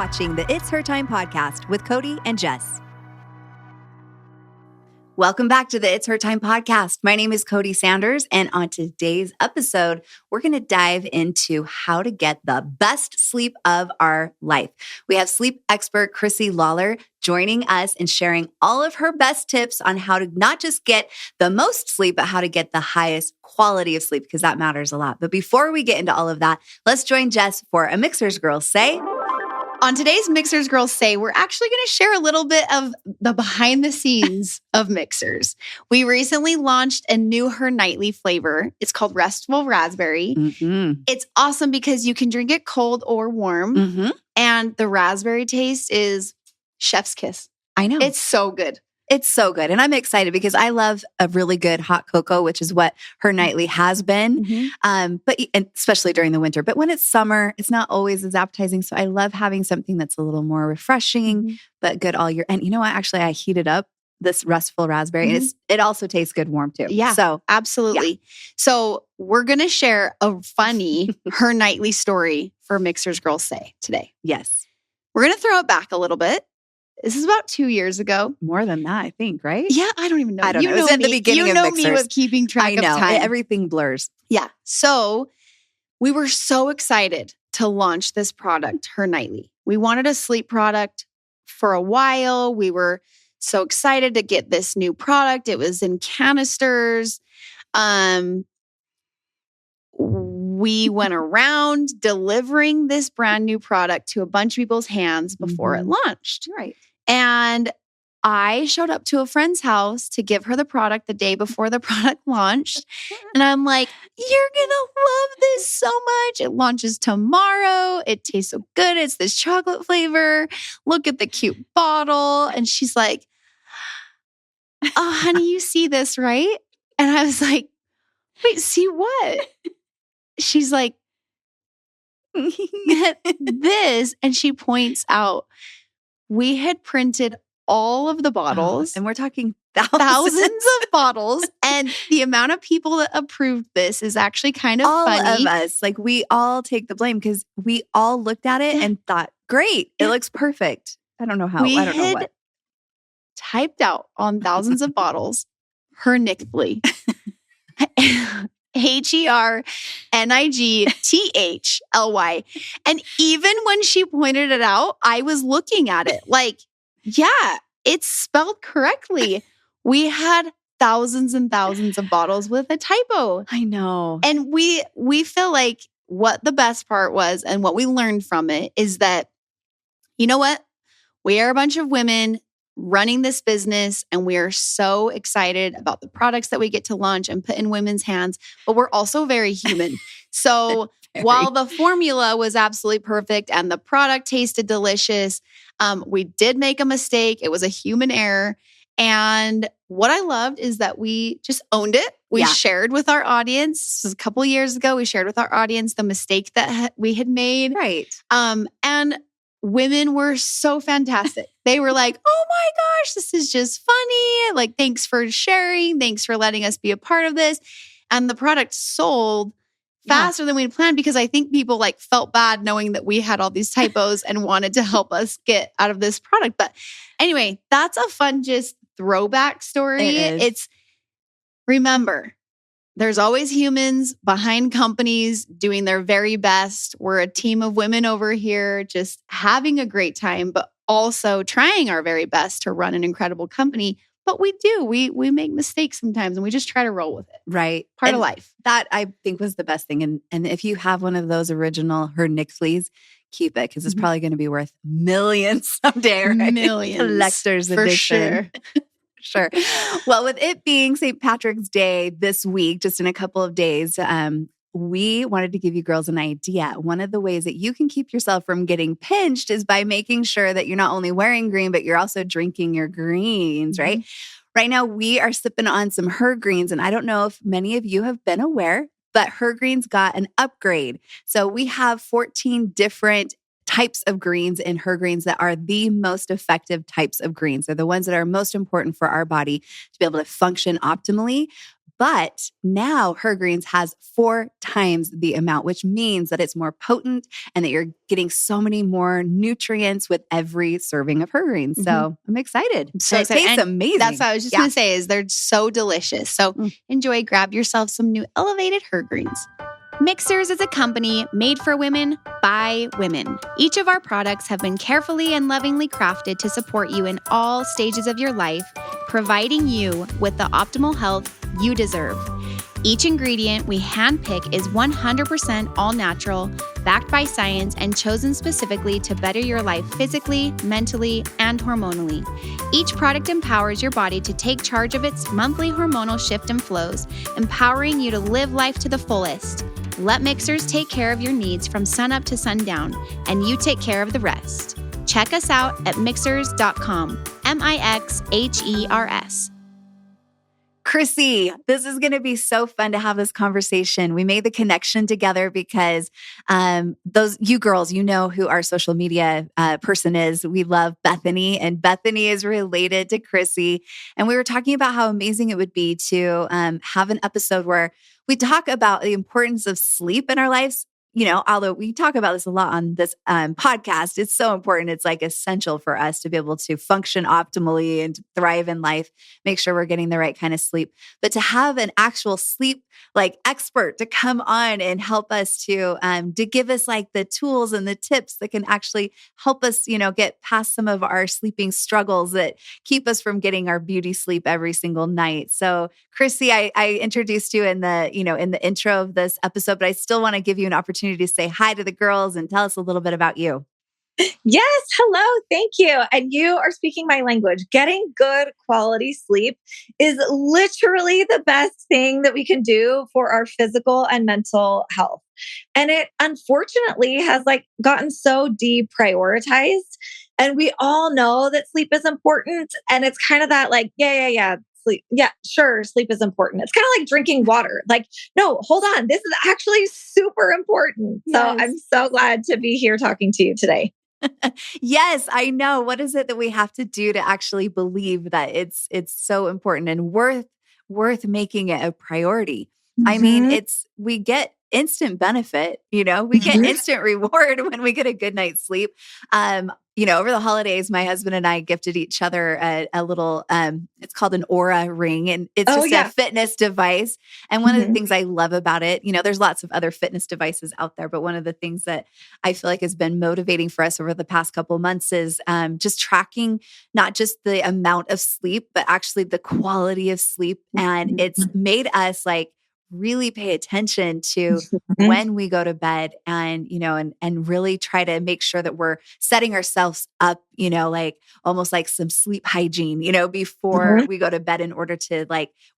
watching the It's Her Time podcast with Cody and Jess. Welcome back to the It's Her Time podcast. My name is Cody Sanders, and on today's episode, we're going to dive into how to get the best sleep of our life. We have sleep expert Chrissy Lawler joining us and sharing all of her best tips on how to not just get the most sleep, but how to get the highest quality of sleep, because that matters a lot. But before we get into all of that, let's join Jess for a Mixhers Girl Say. On today's Mixhers Girl Say, we're actually going to share a little bit of the behind the scenes of Mixhers. We recently launched a new Hernightly flavor. It's called Restful Raspberry. Mm-hmm. It's awesome because you can drink it cold or warm. Mm-hmm. And the raspberry taste is chef's kiss. I know. It's so good. It's so good. And I'm excited because I love a really good hot cocoa, which is what Hernightly has been. Mm-hmm. And especially during the winter. But when it's summer, it's not always as appetizing. So I love having something that's a little more refreshing, but good all year. And you know what? Actually, I heated up this Restful Raspberry. And it also tastes good warm too. Yeah, so absolutely. Yeah. So we're going to share a funny Hernightly story for Mixhers Girl Say today. Yes. We're going to throw it back a little bit. This is about 2 years ago. More than that, I think, right? Yeah, I don't even know. I don't know. It was at the beginning of Mixhers. You know me with keeping track of time. Everything blurs. Yeah. So we were so excited to launch this product, Hernightly. We wanted a sleep product for a while. We were so excited to get this new product. It was in canisters. We went around delivering this brand new product to a bunch of people's hands before it launched. Right. And I showed up to a friend's house to give her the product the day before the product launched. And I'm like, you're going to love this so much. It launches tomorrow. It tastes so good. It's this chocolate flavor. Look at the cute bottle. And she's like, oh, honey, you see this, right? And I was like, wait, see what? She's like, this. And she points out, we had printed all of the bottles. And we're talking thousands of bottles. And the amount of people that approved this is actually kind of all funny. Of us. Like we all take the blame because we all looked at it and thought, great, it looks perfect. I don't know how. I don't know what. Typed out on thousands of bottles, Hernightly. Hernightly. And even when she pointed it out, I was looking at it like, yeah, it's spelled correctly. We had thousands and thousands of bottles with a typo. I know. And we feel like what the best part was and what we learned from it is that, you know what? We are a bunch of women running this business, and we are so excited about the products that we get to launch and put in women's hands, but we're also very human. So while the formula was absolutely perfect and the product tasted delicious, we did make a mistake. It was a human error. And what I loved is that we just owned it. We shared with our audience. This was a couple of years ago. We shared with our audience the mistake that we had made. Right. And women were so fantastic. They were like, oh my gosh, this is just funny. Like, thanks for sharing. Thanks for letting us be a part of this. And the product sold faster than we had planned because I think people like felt bad knowing that we had all these typos and wanted to help us get out of this product. But anyway, that's a fun just throwback story. It's remember, there's always humans behind companies doing their very best. We're a team of women over here just having a great time, but also trying our very best to run an incredible company. But we do. We make mistakes sometimes and we just try to roll with it. Right. Part of life. That I think was the best thing. And if you have one of those original Hernightly's, keep it because it's probably going to be worth millions someday. Right? Millions. Collector's edition. Sure. Well, with it being St. Patrick's Day this week, just in a couple of days, we wanted to give you girls an idea. One of the ways that you can keep yourself from getting pinched is by making sure that you're not only wearing green, but you're also drinking your greens, right? Right now, we are sipping on some Her Greens, and I don't know if many of you have been aware, but Her Greens got an upgrade. So we have 14 different types of greens in Her Greens that are the most effective types of greens. They're the ones that are most important for our body to be able to function optimally. But now Her Greens has 4 times the amount, which means that it's more potent and that you're getting so many more nutrients with every serving of Her Greens. So I'm excited. So it tastes amazing. That's what I was just going to say is they're so delicious. So enjoy, grab yourself some new elevated Her Greens. Mixhers is a company made for women by women. Each of our products have been carefully and lovingly crafted to support you in all stages of your life, providing you with the optimal health you deserve. Each ingredient we handpick is 100% all natural, backed by science, and chosen specifically to better your life physically, mentally, and hormonally. Each product empowers your body to take charge of its monthly hormonal shift and flows, empowering you to live life to the fullest. Let Mixhers take care of your needs from sunup to sundown, and you take care of the rest. Check us out at mixhers.com, Mixhers. Chrissy, this is going to be so fun to have this conversation. We made the connection together because those you girls, you know who our social media person is. We love Bethany, and Bethany is related to Chrissy. And we were talking about how amazing it would be to have an episode where we talk about the importance of sleep in our lives. You know, although we talk about this a lot on this podcast, it's so important. It's like essential for us to be able to function optimally and to thrive in life, make sure we're getting the right kind of sleep. But to have an actual sleep like expert to come on and help us to give us like the tools and the tips that can actually help us, you know, get past some of our sleeping struggles that keep us from getting our beauty sleep every single night. So, Chrissy, I introduced you in the intro of this episode, but I still want to give you an opportunity to say hi to the girls and tell us a little bit about you. Yes. Hello. Thank you. And you are speaking my language. Getting good quality sleep is literally the best thing that we can do for our physical and mental health. And it unfortunately has gotten so deprioritized. And we all know that sleep is important. And it's kind of that sleep. Yeah, sure. Sleep is important. It's kind of like drinking water. No, hold on. This is actually super important. Yes. So I'm so glad to be here talking to you today. Yes, I know. What is it that we have to do to actually believe that it's so important and worth making it a priority? Mm-hmm. I mean, we get instant benefit, we get instant reward when we get a good night's sleep. Over the holidays, my husband and I gifted each other a little, it's called an Aura ring, and it's just a fitness device. And one of the things I love about it, there's lots of other fitness devices out there, but one of the things that I feel like has been motivating for us over the past couple of months is just tracking not just the amount of sleep, but actually the quality of sleep. And it's made us really pay attention to when we go to bed and really try to make sure that we're setting ourselves up, almost like some sleep hygiene, before we go to bed in order to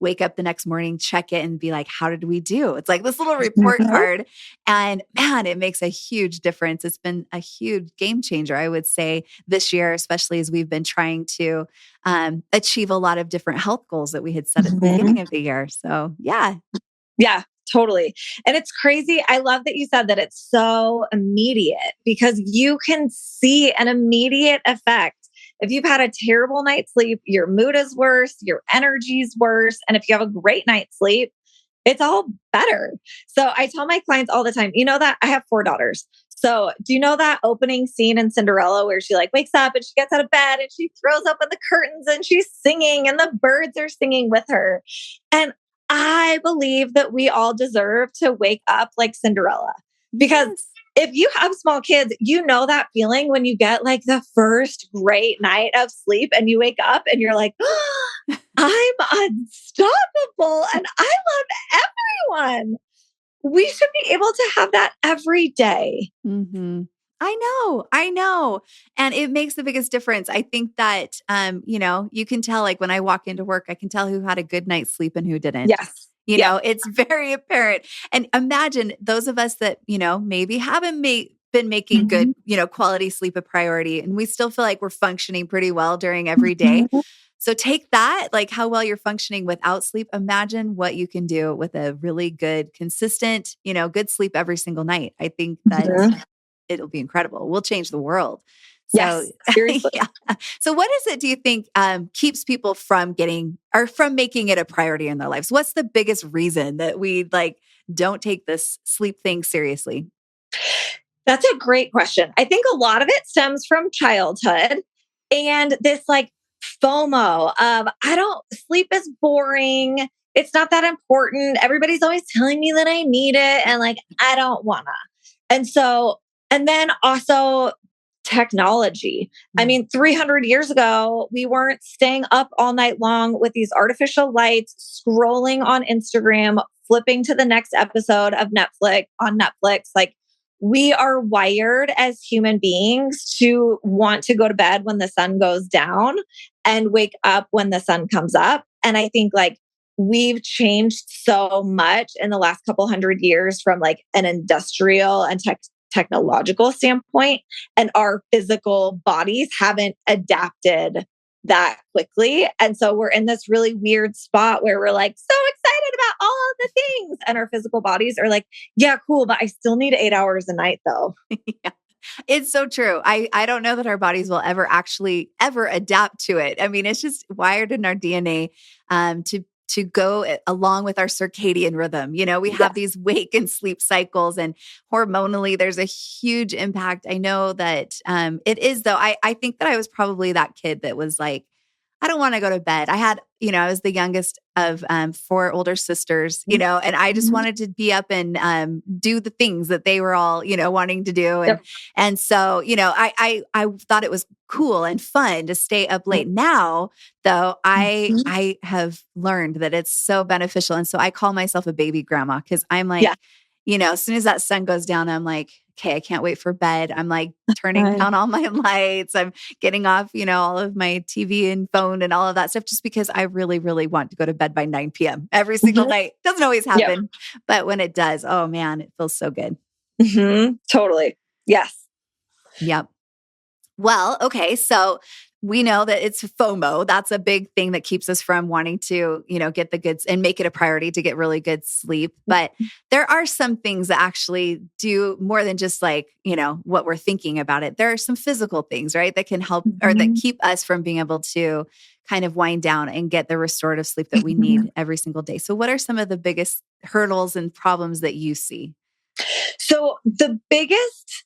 wake up the next morning, check it and be like, how did we do? It's like this little report card. And man, it makes a huge difference. It's been a huge game changer, I would say, this year, especially as we've been trying to achieve a lot of different health goals that we had set at the beginning of the year. So yeah. Yeah, totally. And it's crazy. I love that you said that it's so immediate because you can see an immediate effect. If you've had a terrible night's sleep, your mood is worse, your energy is worse. And if you have a great night's sleep, it's all better. So I tell my clients all the time, that I have 4 daughters. So do you know that opening scene in Cinderella where she wakes up and she gets out of bed and she throws open the curtains and she's singing and the birds are singing with her? And I believe that we all deserve to wake up like Cinderella because if you have small kids, that feeling when you get the first great night of sleep and you wake up and you're like, oh, I'm unstoppable and I love everyone. We should be able to have that every day. Mm-hmm. I know. And it makes the biggest difference. I think that, you can tell when I walk into work, I can tell who had a good night's sleep and who didn't. Yes. It's very apparent. And imagine those of us that, maybe haven't been making good, quality sleep a priority. And we still feel like we're functioning pretty well during every day. So take that, how well you're functioning without sleep. Imagine what you can do with a really good, consistent, good sleep every single night. I think that it'll be incredible. We'll change the world. Yes, seriously. yeah. So what is it, do you think, keeps people from getting or from making it a priority in their lives? What's the biggest reason that we like don't take this sleep thing seriously? That's a great question. I think a lot of it stems from childhood and this like FOMO of I don't sleep is boring. It's not that important. Everybody's always telling me that I need it and like I don't wanna. And so and then also technology. I mean, 300 years ago, we weren't staying up all night long with these artificial lights, scrolling on Instagram, flipping to the next episode of Netflix on Netflix. Like we are wired as human beings to want to go to bed when the sun goes down and wake up when the sun comes up. And I think like we've changed so much in the last couple hundred years from like an industrial and technological standpoint, and our physical bodies haven't adapted that quickly. And so we're in this really weird spot where we're like so excited about all of the things. And our physical bodies are like, yeah, cool, but I still need 8 hours a night though. Yeah. It's so true. I don't know that our bodies will ever adapt to it. I mean, it's just wired in our DNA to go along with our circadian rhythm. You know, we have these wake and sleep cycles, and hormonally there's a huge impact. I know that it is though. I think that I was probably that kid that was like, I don't want to go to bed. I had, I was the youngest of 4 older sisters, and I just wanted to be up and do the things that they were all, wanting to do. And so, I thought it was cool and fun to stay up late. Now, though, I have learned that it's so beneficial. And so I call myself a baby grandma because I'm like, as soon as that sun goes down, I'm like, okay, I can't wait for bed. I'm like turning down all my lights. I'm getting off, all of my TV and phone and all of that stuff just because I really, really want to go to bed by 9 p.m. every single night. Doesn't always happen, but when it does, oh man, it feels so good. Totally. Yes. Yep. Well, okay. So we know that it's FOMO. That's a big thing that keeps us from wanting to, get the goods and make it a priority to get really good sleep. But there are some things that actually do more than just like, what we're thinking about it. There are some physical things, right, that can help or that keep us from being able to kind of wind down and get the restorative sleep that we need every single day. So what are some of the biggest hurdles and problems that you see? So the biggest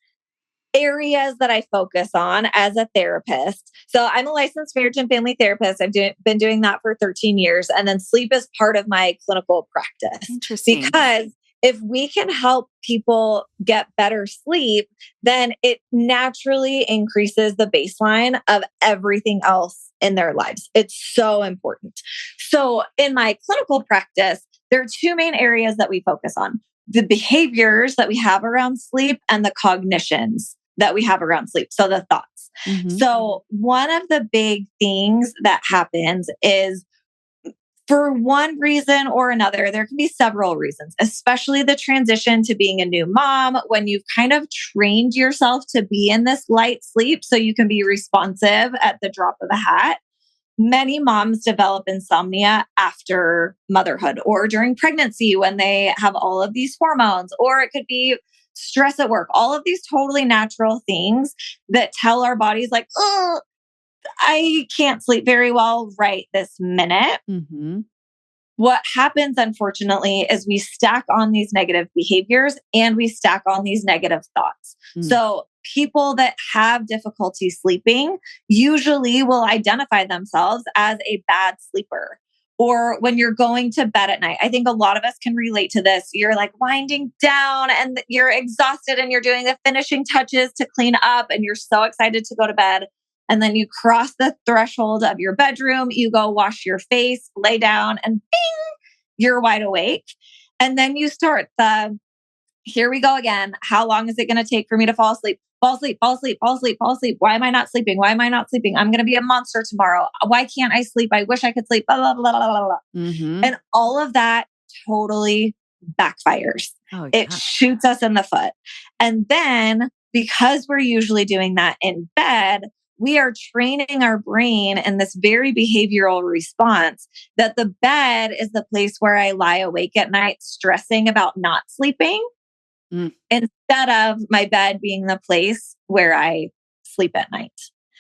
areas that I focus on as a therapist. So I'm a licensed marriage and family therapist. I've been doing that for 13 years. And then sleep is part of my clinical practice. Interesting. Because if we can help people get better sleep, then it naturally increases the baseline of everything else in their lives. It's so important. So in my clinical practice, there are 2 main areas that we focus on: the behaviors that we have around sleep and the cognitions that we have around sleep. So the thoughts. So one of the big things that happens is for one reason or another, there can be several reasons, especially the transition to being a new mom, when you've kind of trained yourself to be in this light sleep so you can be responsive at the drop of a hat. Many moms develop insomnia after motherhood or during pregnancy when they have all of these hormones, or it could be stress at work, all of these totally natural things that tell our bodies like, oh, I can't sleep very well right this minute. What happens, unfortunately, is we stack on these negative behaviors and we stack on these negative thoughts. So people that have difficulty sleeping usually will identify themselves as a bad sleeper. Or when you're going to bed at night, I think a lot of us can relate to this. You're like winding down and you're exhausted and you're doing the finishing touches to clean up and you're so excited to go to bed. And then you cross the threshold of your bedroom, you go wash your face, lay down, and bing, you're wide awake. And then you start here we go again. How long is it going to take for me to fall asleep? Fall asleep, fall asleep, fall asleep, fall asleep. Why am I not sleeping? Why am I not sleeping? I'm going to be a monster tomorrow. Why can't I sleep? I wish I could sleep. Blah, blah, blah, blah, blah, blah. And all of that totally backfires. It shoots us in the foot. And then because we're usually doing that in bed, we are training our brain in this very behavioral response that the bed is the place where I lie awake at night stressing about not sleeping instead of my bed being the place where I sleep at night.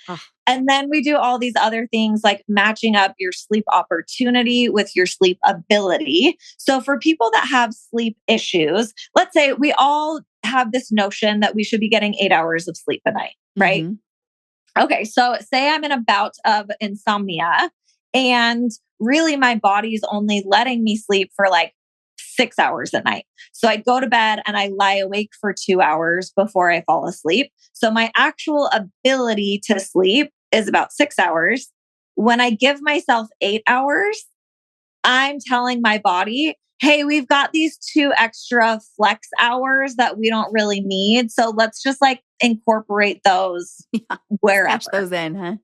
Oh. And then we do all these other things like matching up your sleep opportunity with your sleep ability. So for people that have sleep issues, let's say we all have this notion that we should be getting 8 hours of sleep a night, right? Mm-hmm. Okay. So say I'm in a bout of insomnia and really my body's only letting me sleep for like 6 hours at night. So I go to bed and I lie awake for 2 hours before I fall asleep. So my actual ability to sleep is about 6 hours. When I give myself 8 hours, I'm telling my body, hey, we've got these 2 extra flex hours that we don't really need. So let's just like incorporate those wherever. Catch those in, huh?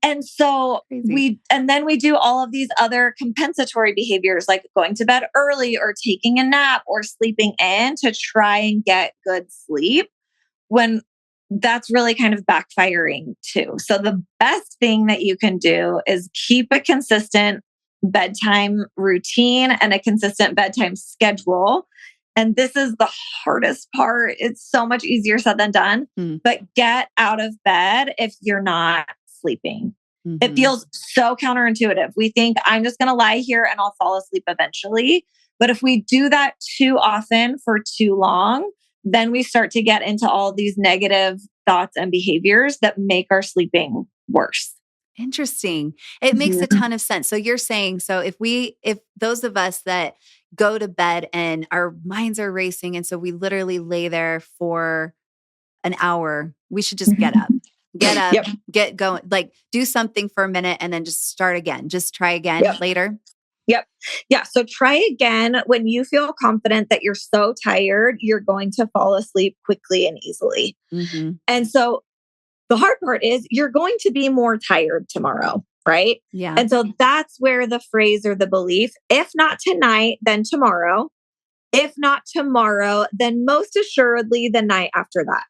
And so Crazy. then we do all of these other compensatory behaviors like going to bed early or taking a nap or sleeping in to try and get good sleep when that's really kind of backfiring too. So the best thing that you can do is keep a consistent bedtime routine and a consistent bedtime schedule. And this is the hardest part. It's so much easier said than done, but get out of bed if you're not sleeping. Mm-hmm. It feels so counterintuitive. We think I'm just going to lie here and I'll fall asleep eventually. But if we do that too often for too long, then we start to get into all these negative thoughts and behaviors that make our sleeping worse. Interesting. It makes a ton of sense. So you're saying, so if those of us that go to bed and our minds are racing, and so we literally lay there for an hour, we should just get up, Yep. get going, like do something for a minute and then just start again. Just try again later. Yep. Yeah. So try again when you feel confident that you're so tired, you're going to fall asleep quickly and easily. Mm-hmm. And so the hard part is you're going to be more tired tomorrow, right? Yeah. And so that's where the phrase or the belief, if not tonight, then tomorrow. If not tomorrow, then most assuredly the night after that.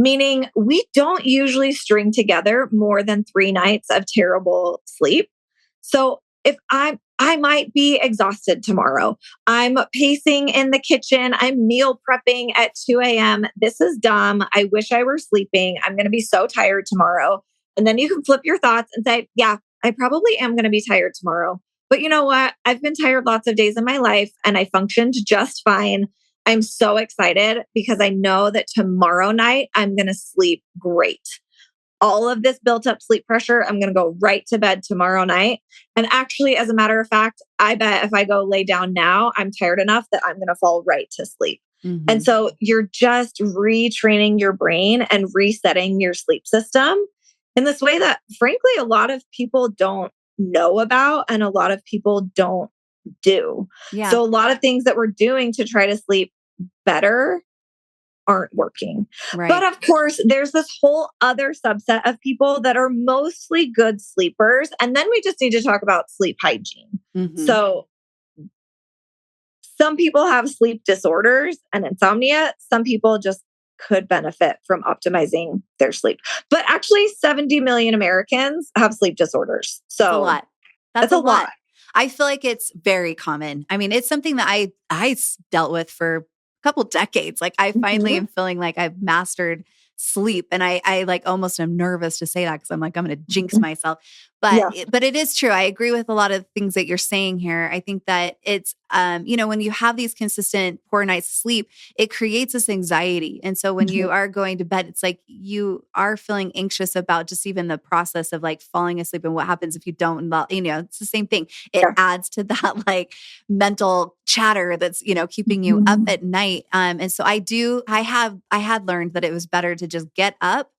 Meaning we don't usually string together more than 3 nights of terrible sleep. So if I might be exhausted tomorrow. I'm pacing in the kitchen. I'm meal prepping at 2 a.m. This is dumb. I wish I were sleeping. I'm going to be so tired tomorrow. And then you can flip your thoughts and say, yeah, I probably am going to be tired tomorrow. But you know what? I've been tired lots of days in my life and I functioned just fine. I'm so excited because I know that tomorrow night I'm going to sleep great. All of this built up sleep pressure, I'm going to go right to bed tomorrow night. And actually, as a matter of fact, I bet if I go lay down now, I'm tired enough that I'm going to fall right to sleep. Mm-hmm. And so you're just retraining your brain and resetting your sleep system in this way that, frankly, a lot of people don't know about and a lot of people don't do. Yeah. So a lot of things that we're doing to try to sleep better aren't working. Right. But of course, there's this whole other subset of people that are mostly good sleepers. And then we just need to talk about sleep hygiene. Mm-hmm. So some people have sleep disorders and insomnia. Some people just could benefit from optimizing their sleep. But actually, 70 million Americans have sleep disorders. So that's a lot. That's a lot. I feel like it's very common. I mean, it's something that I dealt with for couple decades. Like I finally am feeling like I've mastered sleep. And I like almost am nervous to say that because I'm like, I'm going to jinx myself. But but it is true. I agree with a lot of things that you're saying here. I think that it's, when you have these consistent poor nights of sleep, it creates this anxiety. And so when you are going to bed, it's like you are feeling anxious about just even the process of like falling asleep and what happens if you don't, it's the same thing. It adds to that like mental chatter that's, keeping you up at night. And so I had learned that it was better to just get up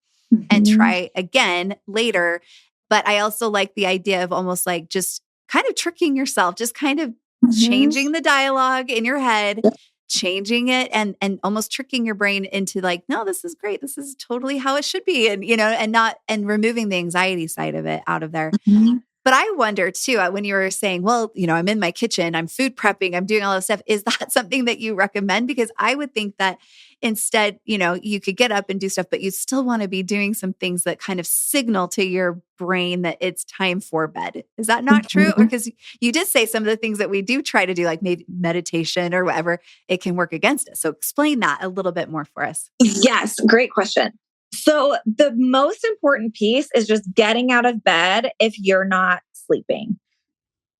and try again later. But I also like the idea of almost like just kind of tricking yourself, just kind of changing the dialogue in your head, changing it and almost tricking your brain into like, no, this is great. This is totally how it should be. And, and removing the anxiety side of it out of there. Mm-hmm. But I wonder too, when you were saying, well, I'm in my kitchen, I'm food prepping, I'm doing all this stuff. Is that something that you recommend? Because I would think that instead, you could get up and do stuff, but you still want to be doing some things that kind of signal to your brain that it's time for bed. Is that not true? Or because you did say some of the things that we do try to do, like maybe meditation or whatever, it can work against us. So explain that a little bit more for us. Yes. Great question. So the most important piece is just getting out of bed if you're not sleeping.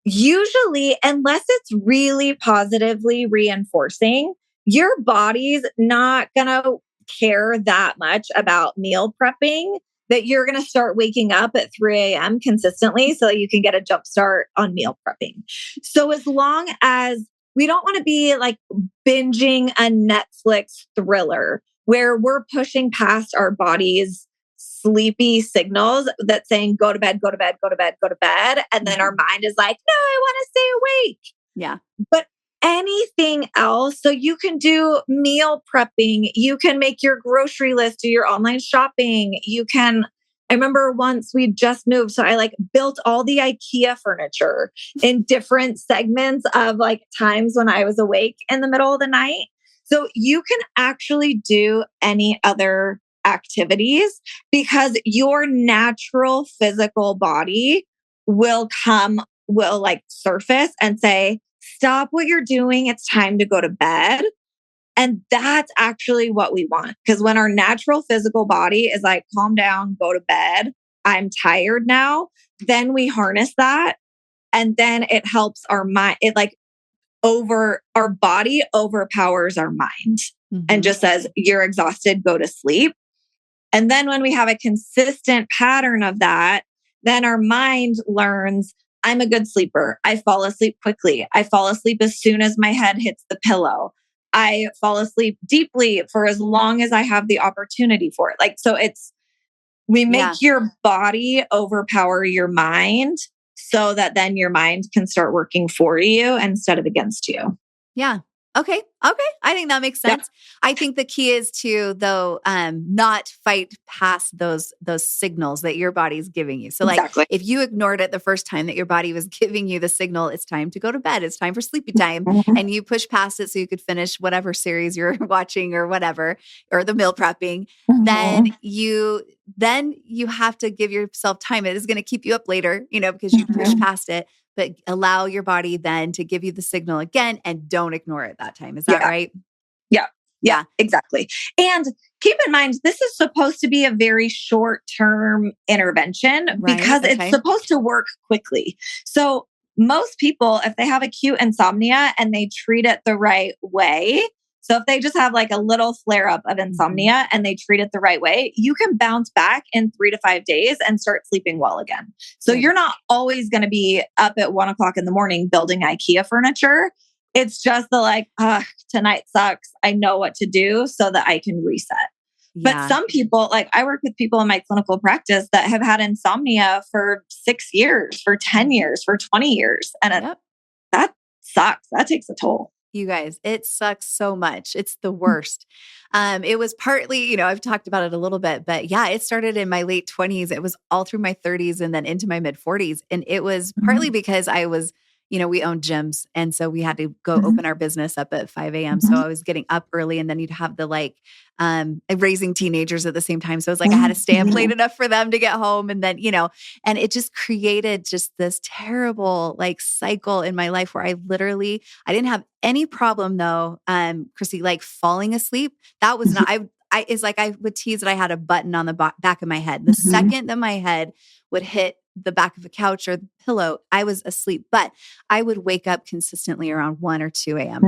Usually, unless it's really positively reinforcing, your body's not going to care that much about meal prepping that you're going to start waking up at 3 a.m. consistently so that you can get a jump start on meal prepping. So as long as we don't want to be like binging a Netflix thriller where we're pushing past our body's sleepy signals that saying, go to bed, go to bed, go to bed, go to bed. And then our mind is like, no, I want to stay awake. Yeah. But anything else, so you can do meal prepping, you can make your grocery list, do your online shopping. I remember once we just moved. So I like built all the IKEA furniture in different segments of like times when I was awake in the middle of the night. So you can actually do any other activities because your natural physical body will like surface and say, stop what you're doing. It's time to go to bed. And that's actually what we want. Because when our natural physical body is like, calm down, go to bed, I'm tired now, then we harness that. And then it helps our mind. Our body overpowers our mind and just says, you're exhausted, go to sleep. And then when we have a consistent pattern of that, then our mind learns, I'm a good sleeper. I fall asleep quickly. I fall asleep as soon as my head hits the pillow. I fall asleep deeply for as long as I have the opportunity for it. We make your body overpower your mind so that then your mind can start working for you instead of against you. Yeah. Okay. I think that makes sense. I think the key is to, though, not fight past those signals that your body's giving you. So Exactly. if you ignored it the first time that your body was giving you the signal, it's time to go to bed, it's time for sleepy time, and you push past it so you could finish whatever series you're watching or whatever, or the meal prepping, then you have to give yourself time. It is going to keep you up later, because you push past it. But allow your body then to give you the signal again and don't ignore it that time. Is that right? Yeah, exactly. And keep in mind, this is supposed to be a very short-term intervention because it's supposed to work quickly. So most people, if they have acute insomnia and they treat it the right way, so if they just have like a little flare up of insomnia and they treat it the right way, you can bounce back in 3 to 5 days and start sleeping well again. So you're not always going to be up at 1 o'clock in the morning building IKEA furniture. It's just tonight sucks. I know what to do so that I can reset. Yeah. But some people, like I work with people in my clinical practice that have had insomnia for 6 years, for 10 years, for 20 years. And that sucks. That takes a toll. You guys, it sucks so much. It's the worst. It was partly, I've talked about it a little bit, but it started in my late 20s. It was all through my 30s and then into my mid 40s. And it was partly because I was, we owned gyms. And so we had to go open our business up at 5 a.m. So I was getting up early, and then you'd have the raising teenagers at the same time. So it was like I had to stay up late enough for them to get home. And then, and it just created just this terrible cycle in my life where I didn't have any problem though, Chrissy, falling asleep. That was not, I would tease that I had a button on the back of my head. The second that my head would hit the back of the couch or the pillow, I was asleep. But I would wake up consistently around 1 or 2 a.m.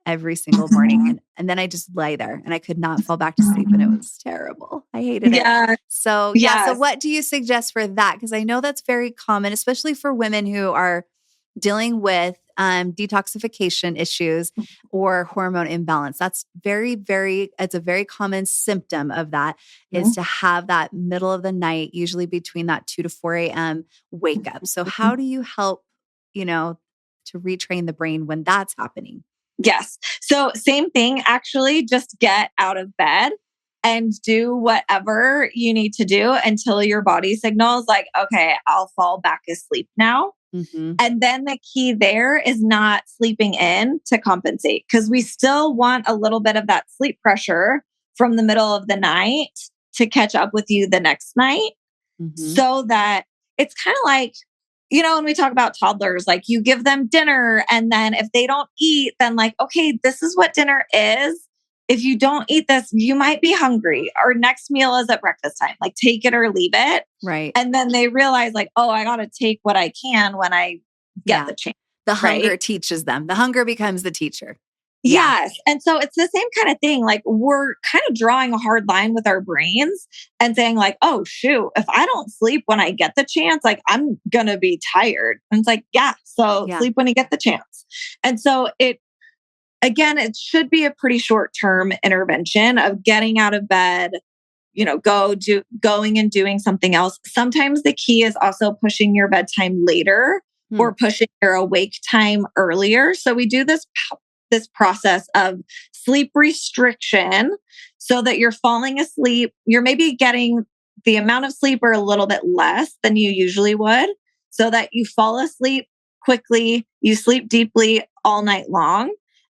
every single morning. And then I just lay there and I could not fall back to sleep. And it was terrible. I hated it. So so what do you suggest for that? Because I know that's very common, especially for women who are dealing with detoxification issues or hormone imbalance. That's it's a very common symptom of that is to have that middle of the night, usually between that 2 to 4 a.m. wake up. So how do you help, to retrain the brain when that's happening? Yes. So same thing, actually, just get out of bed and do whatever you need to do until your body signals like, okay, I'll fall back asleep now. And then the key there is not sleeping in to compensate, because we still want a little bit of that sleep pressure from the middle of the night to catch up with you the next night. So that it's kind of like, when we talk about toddlers, like you give them dinner and then if they don't eat, then okay, this is what dinner is. if you don't eat this, you might be hungry. Our next meal is at breakfast time. Like take it or leave it. Right. And then they realize like, oh, I got to take what I can when I get the chance. The hunger right? teaches them. The hunger becomes the teacher. Yes. And so it's the same kind of thing. Like we're kind of drawing a hard line with our brains and saying like, oh, shoot, if I don't sleep when I get the chance, like I'm going to be tired. And it's like, so sleep when you get the chance. And so it should be a pretty short-term intervention of getting out of bed, going and doing something else. Sometimes the key is also pushing your bedtime later or pushing your awake time earlier. So we do this process of sleep restriction so that you're falling asleep. You're maybe getting the amount of sleep or a little bit less than you usually would so that you fall asleep quickly, you sleep deeply all night long,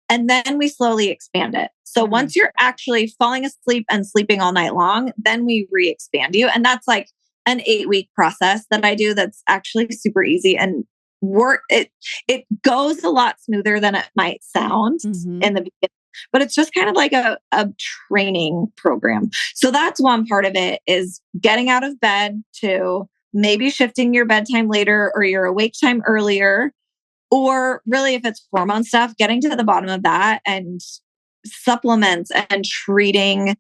and then we slowly expand it. So once you're actually falling asleep and sleeping all night long, then we re-expand you. And that's like an 8-week process that I do that's actually super easy and it goes a lot smoother than it might sound in the beginning, but it's just kind of like a training program. So that's one part of it is getting out of bed to maybe shifting your bedtime later or your awake time earlier, or really if it's hormone stuff, getting to the bottom of that and supplements and treating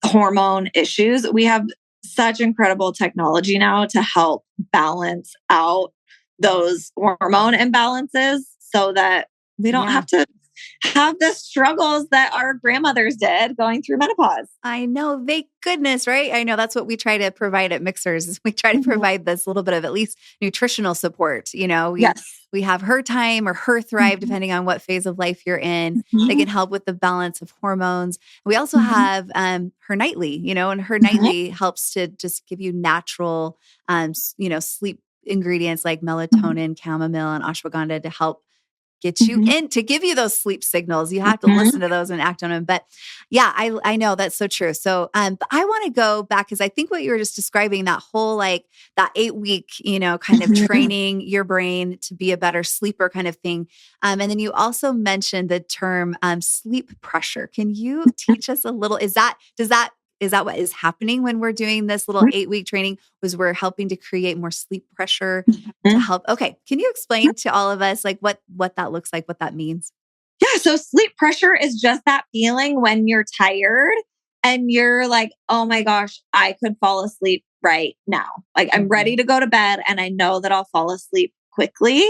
hormone issues. We have such incredible technology now to help balance out those hormone imbalances so that we don't have to have the struggles that our grandmothers did going through menopause. I know, thank goodness, right? I know that's what we try to provide at Mixhers is we try to provide this little bit of at least nutritional support. We have Her Time or Her Thrive, depending on what phase of life you're in. They can help with the balance of hormones. We also have Hernightly, and Hernightly helps to just give you natural, sleep ingredients like melatonin, chamomile, and ashwagandha to help get you in, to give you those sleep signals. You have to listen to those and act on them. But yeah, I know that's so true. So, but I want to go back because I think what you were just describing, that whole like that 8-week, kind of training your brain to be a better sleeper kind of thing. And then you also mentioned the term sleep pressure. Can you teach us a little? Is that what is happening when we're doing this little 8-week training? Was we're helping to create more sleep pressure to help? Okay. Can you explain to all of us like what that looks like, what that means? Yeah. So sleep pressure is just that feeling when you're tired and you're like, oh my gosh, I could fall asleep right now. Like I'm ready to go to bed and I know that I'll fall asleep quickly.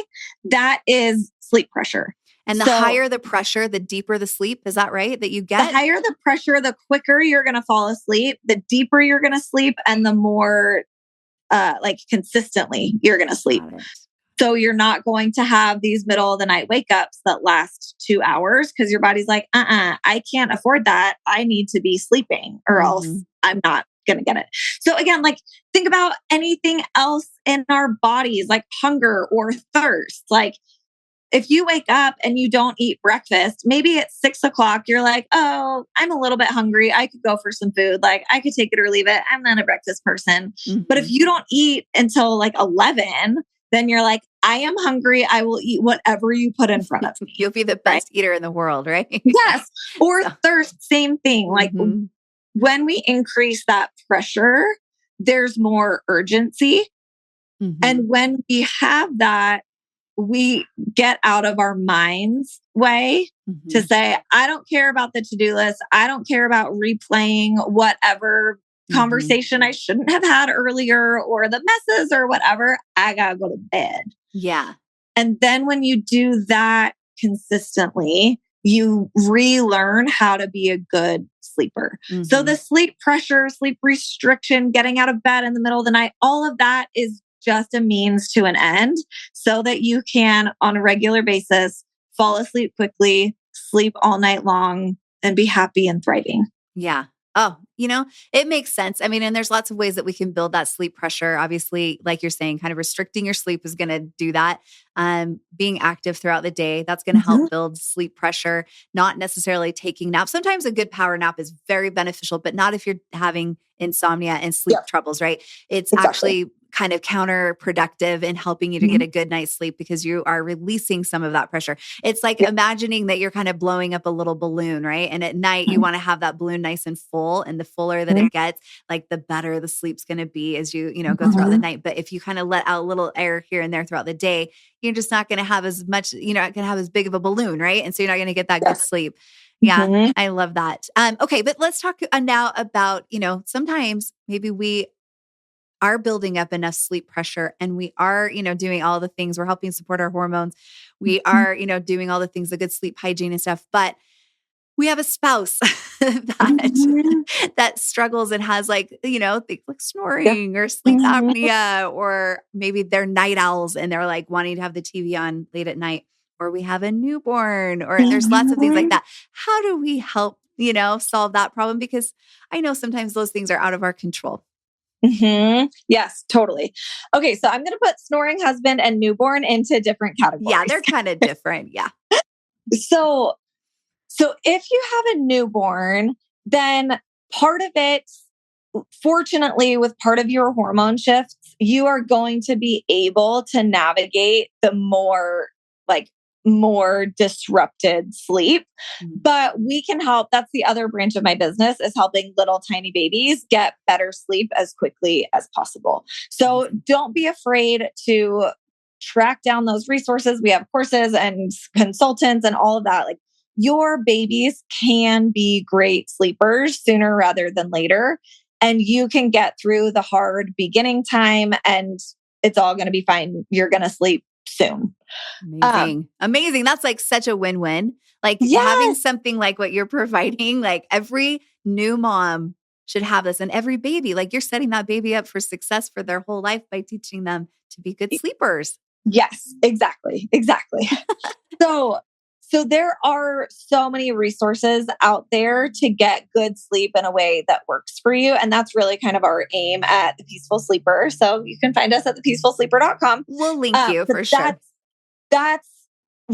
That is sleep pressure. And the higher the pressure, the deeper the sleep. Is that right? That you get? The higher the pressure, the quicker you're going to fall asleep, the deeper you're going to sleep, and the more consistently you're going to sleep. So you're not going to have these middle of the night wake ups that last 2 hours because your body's like, I can't afford that. I need to be sleeping or else I'm not going to get it. So again, like think about anything else in our bodies, like hunger or thirst. Like if you wake up and you don't eat breakfast, maybe at 6 o'clock, you're like, oh, I'm a little bit hungry. I could go for some food. Like I could take it or leave it. I'm not a breakfast person. But if you don't eat until like 11, then you're like, I am hungry. I will eat whatever you put in front of me. You'll be the best eater in the world, right? Yes. Or thirst, same thing. Like when we increase that pressure, there's more urgency. And when we have that, we get out of our mind's way to say, I don't care about the to-do list. I don't care about replaying whatever conversation I shouldn't have had earlier or the messes or whatever. I gotta go to bed. Yeah. And then when you do that consistently, you relearn how to be a good sleeper. So the sleep pressure, sleep restriction, getting out of bed in the middle of the night, all of that is just a means to an end so that you can, on a regular basis, fall asleep quickly, sleep all night long, and be happy and thriving. Yeah. Oh, it makes sense. I mean, and there's lots of ways that we can build that sleep pressure. Obviously, like you're saying, kind of restricting your sleep is going to do that. Being active throughout the day, that's going to help build sleep pressure, not necessarily taking naps. Sometimes a good power nap is very beneficial, but not if you're having insomnia and sleep troubles, right? It's actually kind of counterproductive in helping you to get a good night's sleep because you are releasing some of that pressure. It's like imagining that you're kind of blowing up a little balloon, right? And at night, you want to have that balloon nice and full. And the fuller that it gets, like the better the sleep's going to be as you go throughout the night. But if you kind of let out a little air here and there throughout the day, you're just not going to have as much, you're not going to have as big of a balloon, right? And so you're not going to get that good sleep. Yeah, I love that. Okay, but let's talk now about, sometimes maybe we are building up enough sleep pressure and we are, doing all the things. We're helping support our hormones. We are, doing all the things, the good sleep hygiene and stuff, but we have a spouse that struggles and has things like snoring or sleep apnea, or maybe they're night owls and they're like wanting to have the TV on late at night, or we have a newborn, or there's lots of things like that. How do we help, solve that problem? Because I know sometimes those things are out of our control. Yes, totally. Okay. So I'm going to put snoring husband and newborn into different categories. Yeah, they're kind of different. Yeah. So if you have a newborn, then part of it, fortunately, with part of your hormone shifts, you are going to be able to navigate the more disrupted sleep. But we can help. That's the other branch of my business, is helping little tiny babies get better sleep as quickly as possible. So don't be afraid to track down those resources. We have courses and consultants and all of that. Like, your babies can be great sleepers sooner rather than later. And you can get through the hard beginning time and it's all going to be fine. You're going to sleep soon. Amazing. That's like such a win-win. Like having something like what you're providing, like every new mom should have this, and every baby, like you're setting that baby up for success for their whole life by teaching them to be good sleepers. Yes, exactly. So there are so many resources out there to get good sleep in a way that works for you. And that's really kind of our aim at The Peaceful Sleeper. So you can find us at thepeacefulsleeper.com. We'll link you for sure. That's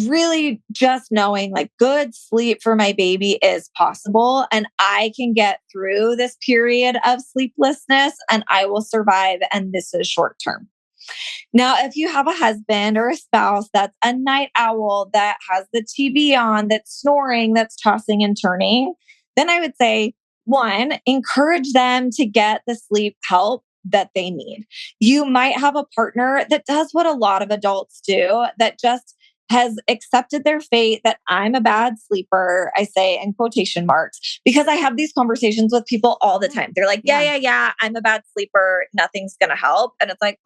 really just knowing like good sleep for my baby is possible. And I can get through this period of sleeplessness and I will survive. And this is short term. Now, if you have a husband or a spouse that's a night owl, that has the TV on, that's snoring, that's tossing and turning, then I would say, one, encourage them to get the sleep help that they need. You might have a partner that does what a lot of adults do, that just has accepted their fate, that I'm a bad sleeper, I say in quotation marks, because I have these conversations with people all the time. They're like, yeah, I'm a bad sleeper. Nothing's going to help. And it's like,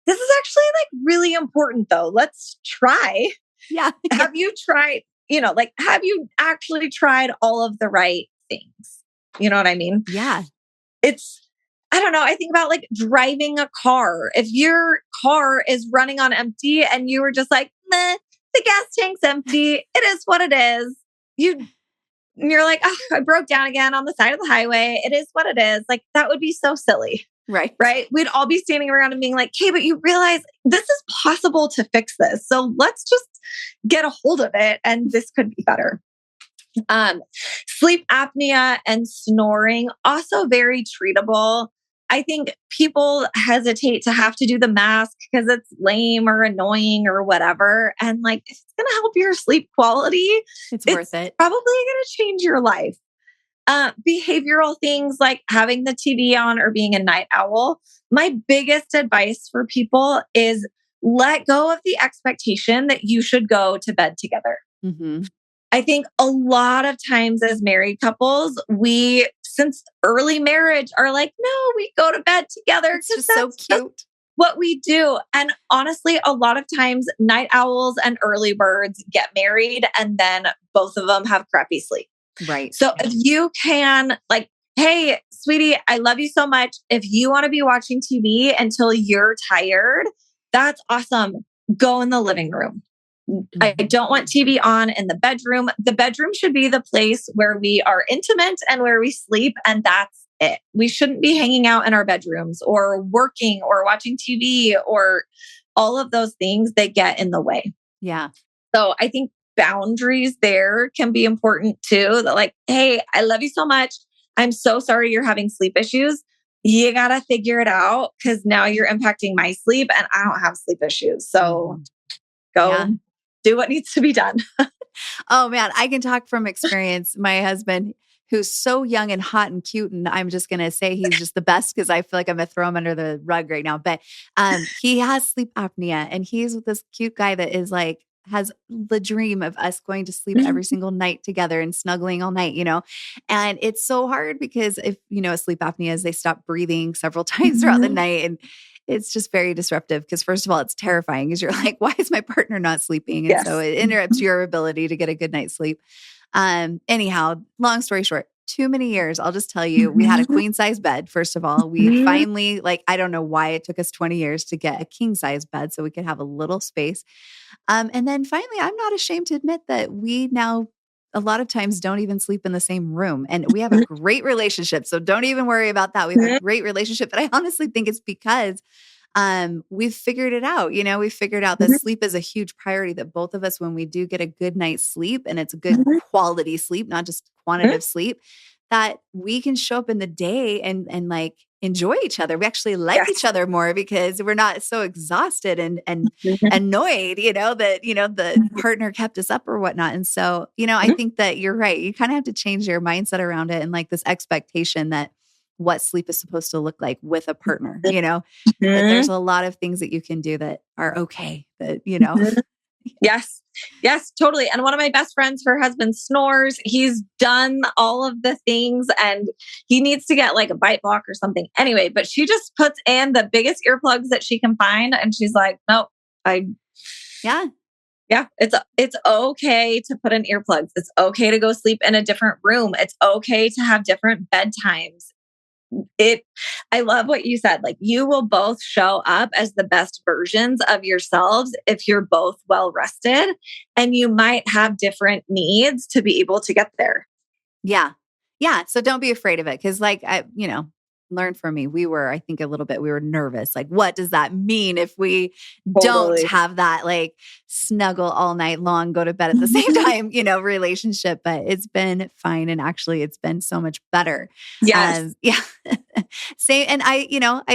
this is actually like really important though. Let's try. Yeah. Have you tried, have you actually tried all of the right things? You know what I mean? Yeah. I don't know. I think about like driving a car. If your car is running on empty and you were just like, meh, the gas tank's empty. It is what it is. You're like, oh, I broke down again on the side of the highway. It is what it is. Like, that would be so silly. Right. We'd all be standing around and being like, hey, but you realize this is possible to fix this. So let's just get a hold of it. And this could be better. Sleep apnea and snoring, also very treatable. I think people hesitate to have to do the mask because it's lame or annoying or whatever. And like, if it's going to help your sleep quality, it's worth it. Probably going to change your life. Behavioral things like having the TV on or being a night owl. My biggest advice for people is let go of the expectation that you should go to bed together. I think a lot of times as married couples, we, since early marriage, are like, no, we go to bed together. It's just so cute. What we do. And honestly, a lot of times night owls and early birds get married and then both of them have crappy sleep. Right. So if you can, like, hey, sweetie, I love you so much. If you want to be watching TV until you're tired, that's awesome. Go in the living room. I don't want TV on in the bedroom. The bedroom should be the place where we are intimate and where we sleep. And that's it. We shouldn't be hanging out in our bedrooms or working or watching TV or all of those things that get in the way. Yeah. So I think boundaries there can be important too. That like, hey, I love you so much. I'm so sorry you're having sleep issues, you got to figure it out because now you're impacting my sleep and I don't have sleep issues. So go do what needs to be done. Oh man, I can talk from experience. My husband, who's so young and hot and cute, and I'm just going to say he's just the best because I feel like I'm going to throw him under the rug right now. But he has sleep apnea, and he's with this cute guy that is like, has the dream of us going to sleep every single night together and snuggling all night, and it's so hard because if, sleep apnea is they stop breathing several times throughout the night. And it's just very disruptive because first of all, it's terrifying because you're like, why is my partner not sleeping? And so it interrupts your ability to get a good night's sleep. Anyhow, long story short, too many years. I'll just tell you, we had a queen size bed. First of all, we finally, I don't know why it took us 20 years to get a king size bed so we could have a little space. And then finally, I'm not ashamed to admit that we now a lot of times don't even sleep in the same room, and we have a great relationship. So don't even worry about that. We have a great relationship, but I honestly think it's because we've figured it out. We've figured out that sleep is a huge priority, that both of us, when we do get a good night's sleep, and it's a good quality sleep, not just quantitative sleep, that we can show up in the day and enjoy each other. We actually like each other more because we're not so exhausted and annoyed, that, the partner kept us up or whatnot. And so, I think that you're right. You kind of have to change your mindset around it, and this expectation that what sleep is supposed to look like with a partner, that there's a lot of things that you can do that are okay, that, Yes, totally. And one of my best friends, her husband snores. He's done all of the things and he needs to get a bite block or something. Anyway, but she just puts in the biggest earplugs that she can find. And she's like, no, yeah, it's okay to put in earplugs. It's okay to go sleep in a different room. It's okay to have different bedtimes. I love what you said. You will both show up as the best versions of yourselves if you're both well rested, and you might have different needs to be able to get there. Yeah. Yeah. So don't be afraid of it. Cause learn from me. We were nervous. What does that mean if we don't have that snuggle all night long, go to bed at the same time, relationship, but it's been fine. And actually it's been so much better. Yes. Same. And I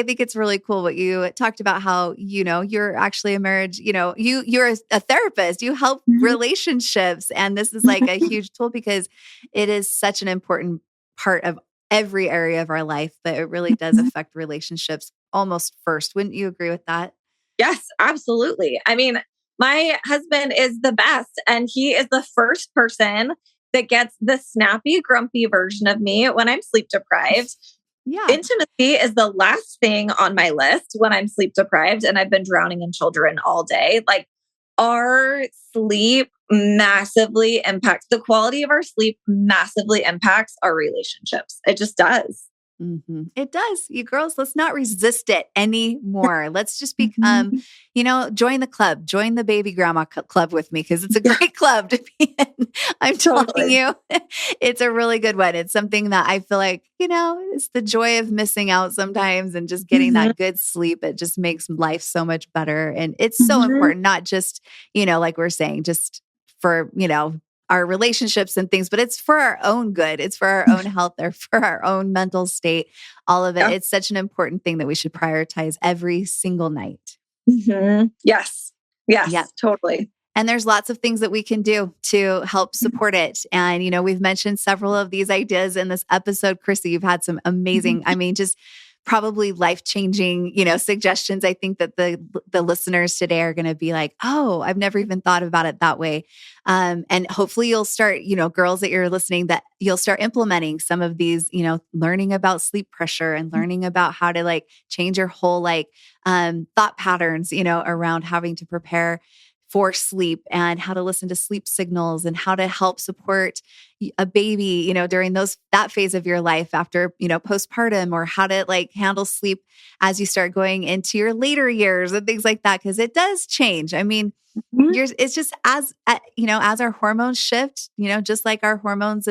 think it's really cool what you talked about, how, you're actually a marriage, you're a therapist, you help relationships. And this is a huge tool because it is such an important part of every area of our life, but it really does affect relationships almost first. Wouldn't you agree with that? Yes, absolutely. I mean, my husband is the best, and he is the first person that gets the snappy, grumpy version of me when I'm sleep deprived. Yeah. Intimacy is the last thing on my list when I'm sleep deprived and I've been drowning in children all day. Our sleep massively impacts the quality of our sleep, massively impacts our relationships. It just does. Mm-hmm. It does. You girls, let's not resist it anymore. Let's just become, join the club, join the baby grandma club with me, because it's a great club to be in. I'm telling you, it's a really good one. It's something that I feel like, it's the joy of missing out sometimes and just getting that good sleep. It just makes life so much better. And it's so important, not just, like we're saying, just for, our relationships and things, but it's for our own good. It's for our own health or for our own mental state, all of it. Yeah. It's such an important thing that we should prioritize every single night. Mm-hmm. Yes, totally. And there's lots of things that we can do to help support it. And, we've mentioned several of these ideas in this episode. Chrissy, you've had some amazing, just probably life-changing, suggestions. I think that the listeners today are going to be like, oh, I've never even thought about it that way. And hopefully you'll start, girls that you're listening, that you'll start implementing some of these, learning about sleep pressure and learning about how to change your whole thought patterns, around having to prepare for sleep and how to listen to sleep signals and how to help support a baby, during that phase of your life after, postpartum, or how to handle sleep as you start going into your later years and things like that. Cause it does change. It's just as our hormones shift, just like our hormones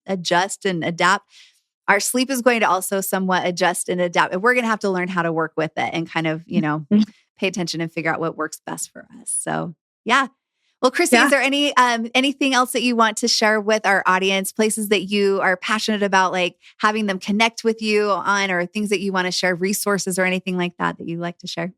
adjust and adapt, our sleep is going to also somewhat adjust and adapt. And we're going to have to learn how to work with it and kind of, pay attention and figure out what works best for us. So, yeah. Well, Chrissy, is there anything else that you want to share with our audience, places that you are passionate about, like having them connect with you on, or things that you want to share, resources or anything like that you like to share?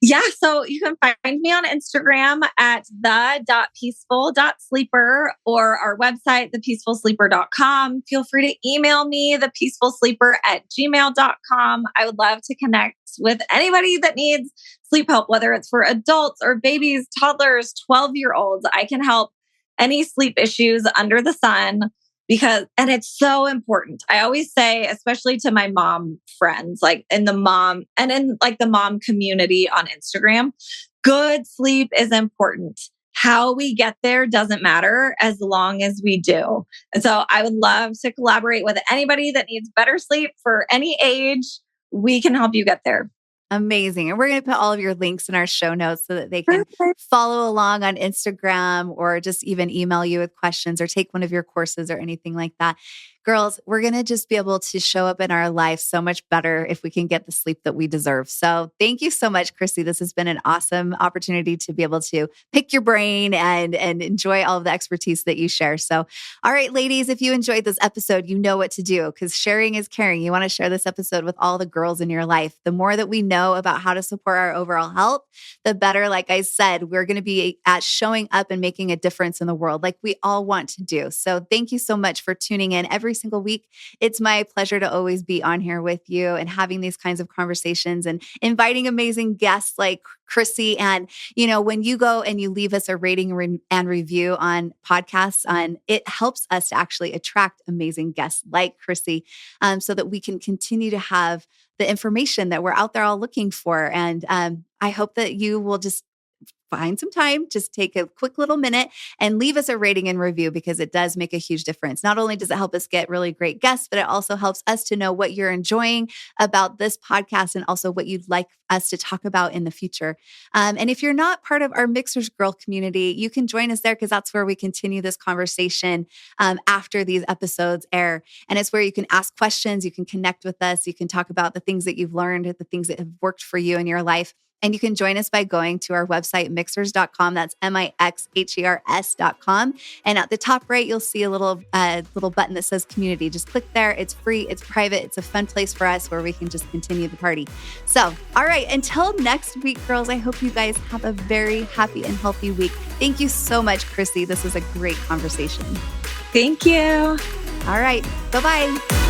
Yeah. So you can find me on Instagram at the.peaceful.sleeper or our website, thepeacefulsleeper.com. Feel free to email me, thepeacefulsleeper@gmail.com. I would love to connect with anybody that needs sleep help, whether it's for adults or babies, toddlers, 12-year-olds. I can help any sleep issues under the sun. And it's so important. I always say, especially to my mom friends, like in the mom community on Instagram, good sleep is important. How we get there doesn't matter as long as we do. And so I would love to collaborate with anybody that needs better sleep for any age. We can help you get there. Amazing. And we're going to put all of your links in our show notes so that they can follow along on Instagram or just even email you with questions or take one of your courses or anything like that. Girls, we're going to just be able to show up in our life so much better if we can get the sleep that we deserve. So thank you so much, Chrissy. This has been an awesome opportunity to be able to pick your brain and enjoy all of the expertise that you share. So, all right, ladies, if you enjoyed this episode, you know what to do because sharing is caring. You want to share this episode with all the girls in your life. The more that we know about how to support our overall health, the better, like I said, we're going to be at showing up and making a difference in the world like we all want to do. So thank you so much for tuning in every single week. It's my pleasure to always be on here with you and having these kinds of conversations and inviting amazing guests like Chrissy. And, when you go and you leave us a rating and review on podcasts, it helps us to actually attract amazing guests like Chrissy so that we can continue to have the information that we're out there all looking for. And I hope that you will just find some time, just take a quick little minute and leave us a rating and review because it does make a huge difference. Not only does it help us get really great guests, but it also helps us to know what you're enjoying about this podcast and also what you'd like us to talk about in the future. And if you're not part of our Mixhers Girl community, you can join us there because that's where we continue this conversation after these episodes air. And it's where you can ask questions, you can connect with us, you can talk about the things that you've learned, the things that have worked for you in your life. And you can join us by going to our website, mixhers.com. That's mixhers.com. And at the top right, you'll see a little button that says community. Just click there. It's free. It's private. It's a fun place for us where we can just continue the party. So, all right. Until next week, girls, I hope you guys have a very happy and healthy week. Thank you so much, Chrissy. This was a great conversation. Thank you. All right. Bye-bye.